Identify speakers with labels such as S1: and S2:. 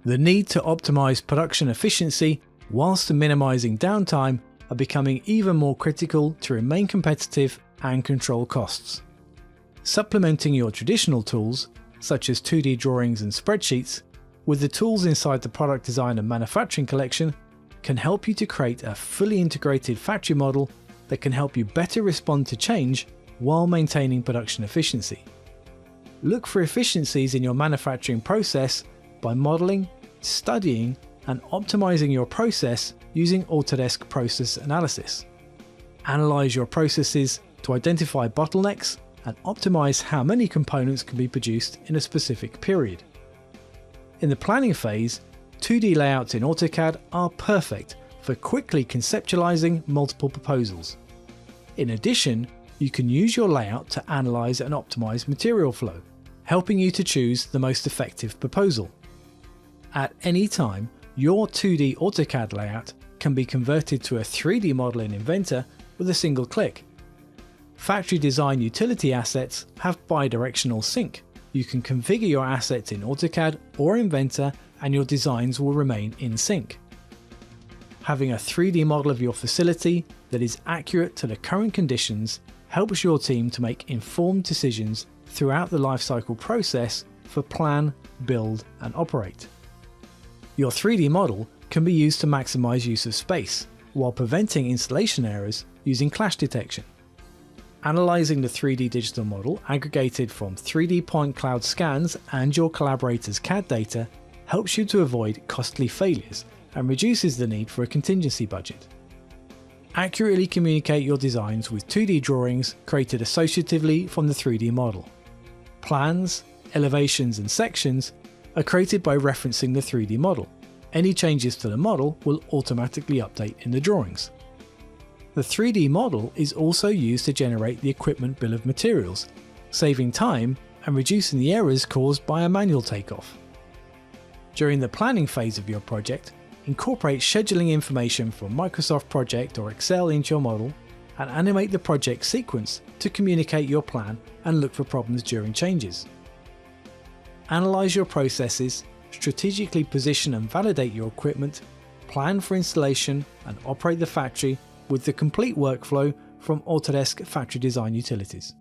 S1: The need to optimize production efficiency whilst minimizing downtime are becoming even more critical to remain competitive and control costs. Supplementing your traditional tools, such as 2D drawings and spreadsheets, with the tools inside the product design and manufacturing collection can help you to create a fully integrated factory model that can help you better respond to change while maintaining production efficiency. Look for efficiencies in your manufacturing process by modeling, studying, and optimizing your process using Autodesk Process Analysis. Analyze your processes to identify bottlenecks and optimize how many components can be produced in a specific period. In the planning phase, 2D layouts in AutoCAD are perfect for quickly conceptualizing multiple proposals. In addition, you can use your layout to analyze and optimize material flow, helping you to choose the most effective proposal. At any time, your 2D AutoCAD layout can be converted to a 3D model in Inventor with a single click. Factory design utility assets have bidirectional sync. You can configure your assets in AutoCAD or Inventor and your designs will remain in sync. Having a 3D model of your facility that is accurate to the current conditions helps your team to make informed decisions throughout the lifecycle process for plan, build, and operate. Your 3D model can be used to maximize use of space while preventing installation errors using clash detection. Analyzing the 3D digital model aggregated from 3D point cloud scans and your collaborators' CAD data helps you to avoid costly failures and reduces the need for a contingency budget. Accurately communicate your designs with 2D drawings created associatively from the 3D model. Plans, elevations, and sections are created by referencing the 3D model. Any changes to the model will automatically update in the drawings. The 3D model is also used to generate the equipment bill of materials, saving time and reducing the errors caused by a manual takeoff. During the planning phase of your project, incorporate scheduling information from Microsoft Project or Excel into your model and animate the project sequence to communicate your plan and look for problems during changes. Analyze your processes, strategically position and validate your equipment, plan for installation and operate the factory with the complete workflow from Autodesk Factory Design Utilities.